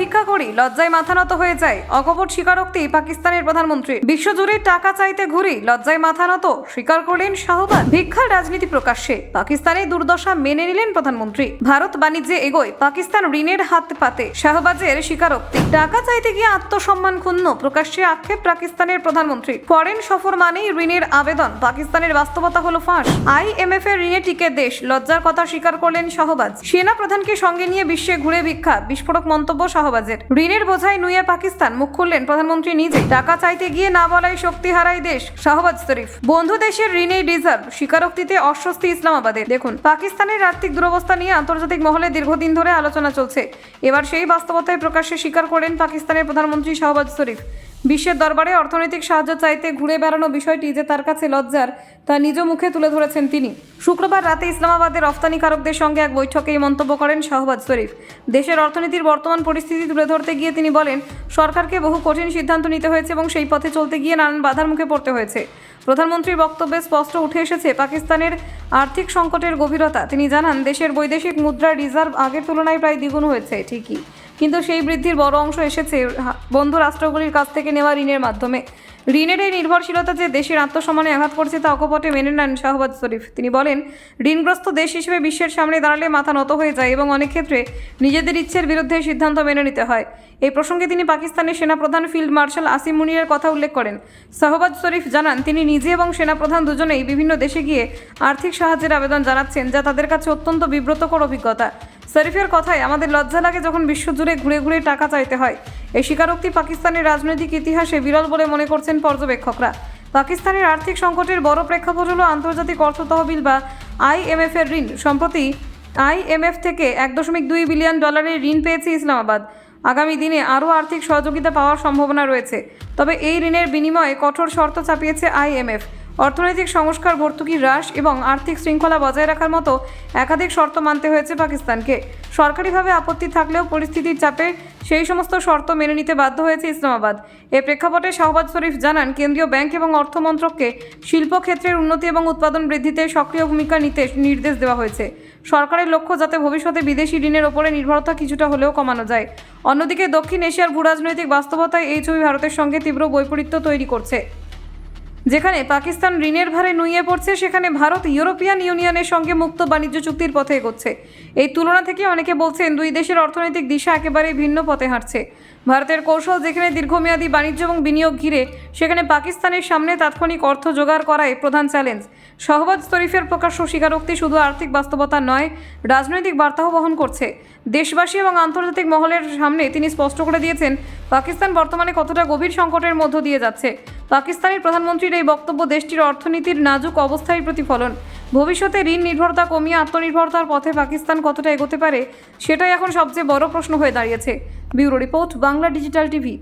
ভিক্ষা করি, লজ্জায় মাথা নত হয়ে যায়, অকপট স্বীকারোক্তি পাকিস্তানের প্রধানমন্ত্রী। বিশ্বজুড়ে টাকা চাইতে ঘুরি, লজ্জায় মাথা নত স্বীকার করলেন শাহবাজ। ভিক্ষার রাজনীতি প্রকাশ্যে, পাকিস্তানের দুর্দশা মেনে নিলেন প্রধানমন্ত্রী। ভারত বাণিজ্যে এগোয়, পাকিস্তান ঋণের হাত পাতে, শাহবাজের স্বীকারোক্তি। টাকা চাইতে গিয়ে আত্মসম্মান ক্ষুণ্ণ, প্রকাশ্যে আক্ষেপ পাকিস্তানের প্রধানমন্ত্রী। ফরেন সফর মানেই ঋণের আবেদন, পাকিস্তানের বাস্তবতা হলো ফাঁস। IMF এর ঋণে টিকে দেশ, লজ্জার কথা স্বীকার করলেন শাহবাজ। সেনা প্রধানকে সঙ্গে নিয়ে বিশ্বে ঘুরে ভিক্ষা, বিস্ফোরক মন্তব্য শাহবাজের। ঋণের বোঝায় নুয়ে পাকিস্তান, মুখ খুললেন প্রধানমন্ত্রী নিজে। টাকা চাইতে গিয়ে না বলাই শক্তি হারায় দেশ, শাহবাজ শরীফ। বন্ধু দেশের ঋণেই ডিজার্ভ, স্বীকারোক্তিতে অস্বস্তি ইসলামাবাদের। দেখুন, পাকিস্তানের আর্থিক দুরবস্থা নিয়ে আন্তর্জাতিক মহলে দীর্ঘদিন ধরে আলোচনা চলছে। এবার সেই বাস্তবতায় প্রকাশ্যে স্বীকার করেন পাকিস্তানের প্রধানমন্ত্রী শাহবাজ শরীফ। বিশ্বের দরবারে অর্থনৈতিক সাহায্য চাইতে ঘুরে বেড়ানো বিষয়টি যে তার কাছে লজ্জার, তা নিজ মুখে তুলে ধরেছেন তিনি। শুক্রবার রাতে ইসলামাবাদের রফতানিকারকদের সঙ্গে এক বৈঠকে এই মন্তব্য করেন শাহবাজ শরীফ। দেশের অর্থনীতির বর্তমান পরিস্থিতি তুলে ধরতে গিয়ে তিনি বলেন, সরকারকে বহু কঠিন সিদ্ধান্ত নিতে হয়েছে এবং সেই পথে চলতে গিয়ে নানান বাধার মুখে পড়তে হয়েছে। প্রধানমন্ত্রীর বক্তব্যে স্পষ্ট উঠে এসেছে পাকিস্তানের আর্থিক সংকটের গভীরতা। তিনি জানান, দেশের বৈদেশিক মুদ্রার রিজার্ভ আগের তুলনায় প্রায় দ্বিগুণ হয়েছে ঠিকই, কিন্তু সেই বৃদ্ধির বড় অংশ এসেছে বন্ধু রাষ্ট্রগুলির কাছ থেকে নেওয়া ঋণের মাধ্যমে। ঋণের এই নির্ভরশীলতা যে দেশের আত্মসম্মানে আঘাত করছে তা অকপটে মেনে নেন শাহবাজ শরীফ। তিনি বলেন, ঋণগ্রস্ত দেশ হিসেবে বিশ্বের সামনে দাঁড়ালে মাথা নত হয়ে যায় এবং অনেক ক্ষেত্রে নিজেদের ইচ্ছের বিরুদ্ধে সিদ্ধান্ত মেনে নিতে হয়। এই প্রসঙ্গে তিনি পাকিস্তানের সেনাপ্রধান ফিল্ড মার্শাল আসিম মুনিরের কথা উল্লেখ করেন। শাহবাজ শরীফ জানান, তিনি নিজে এবং সেনাপ্রধান দুজনেই বিভিন্ন দেশে গিয়ে আর্থিক সাহায্যের আবেদন জানাচ্ছেন, যা তাদের কাছে অত্যন্ত বিব্রতকর অভিজ্ঞতা। শরীফের কথায়, আমাদের লজ্জা লাগে যখন বিশ্বজুড়ে ঘুরে ঘুরে টাকা চাইতে হয়। এই স্বীকারোক্তি পাকিস্তানের রাজনৈতিক ইতিহাসে বিরল বলে মনে করছেন পর্যবেক্ষকরা। পাকিস্তানের আর্থিক সংকটের বড় প্রেক্ষাপট হল আন্তর্জাতিক অর্থ তহবিল বা IMF এর ঋণ। সম্প্রতি IMF থেকে $1.2 বিলিয়ন ঋণ পেয়েছে ইসলামাবাদ। আগামী দিনে আরও আর্থিক সহযোগিতা পাওয়ার সম্ভাবনা রয়েছে। তবে এই ঋণের বিনিময়ে কঠোর শর্ত চাপিয়েছে IMF। অর্থনৈতিক সংস্কার, ভর্তুকি হ্রাস এবং আর্থিক শৃঙ্খলা বজায় রাখার মতো একাধিক শর্ত মানতে হয়েছে পাকিস্তানকে। সরকারিভাবে আপত্তি থাকলেও পরিস্থিতির চাপে সেই সমস্ত শর্ত মেনে নিতে বাধ্য হয়েছে ইসলামাবাদ। এ প্রেক্ষাপটে শাহবাজ শরীফ জানান, কেন্দ্রীয় ব্যাংক এবং অর্থ মন্ত্রককে শিল্পক্ষেত্রের উন্নতি এবং উৎপাদন বৃদ্ধিতে সক্রিয় ভূমিকা নিতে নির্দেশ দেওয়া হয়েছে। সরকারের লক্ষ্য যাতে ভবিষ্যতে বিদেশি ঋণের ওপরে নির্ভরতা কিছুটা হলেও কমানো যায়। অন্যদিকে দক্ষিণ এশিয়ার ভূরাজনৈতিক বাস্তবতায় এই ছবি ভারতের সঙ্গে তীব্র বৈপরীত্য তৈরি করছে। যেখানে পাকিস্তান ঋণের ভারে নুয়ে পড়ছে, সেখানে ভারত ইউরোপিয়ান ইউনিয়নের সঙ্গে মুক্ত বাণিজ্য চুক্তির পথে এগোচ্ছে। এই তুলনা থেকে অনেকে বলছেন, দুই দেশের অর্থনৈতিক দিশা একেবারেই ভিন্ন পথে হাঁটছে। ভারতের কৌশল যেখানে দীর্ঘমেয়াদী বাণিজ্য এবং বিনিয়োগ ঘিরে, সেখানে পাকিস্তানের সামনে তাৎক্ষণিক অর্থ জোগাড় করাই প্রধান চ্যালেঞ্জ। শাহবাজ শরীফের প্রকাশ্য স্বীকারোক্তি শুধু আর্থিক বাস্তবতা নয়, রাজনৈতিক বার্তাও বহন করছে। দেশবাসী এবং আন্তর্জাতিক মহলের সামনে তিনি স্পষ্ট করে দিয়েছেন, পাকিস্তান বর্তমানে কতটা গভীর সংকটের মধ্য দিয়ে যাচ্ছে। পাকিস্তানের প্রধানমন্ত্রীর এই বক্তব্য দেশটির অর্থনীতির নাজুক অবস্থায় প্রতিফলন। ভবিষ্যতে ঋণ নির্ভরতা কমিয়ে আত্মনির্ভরতার পথে পাকিস্তান কতটা এগোতে পারে, সেটাই এখন সবচেয়ে বড় প্রশ্ন হয়ে দাঁড়িয়েছে। Bureau report, Bangla digital TV.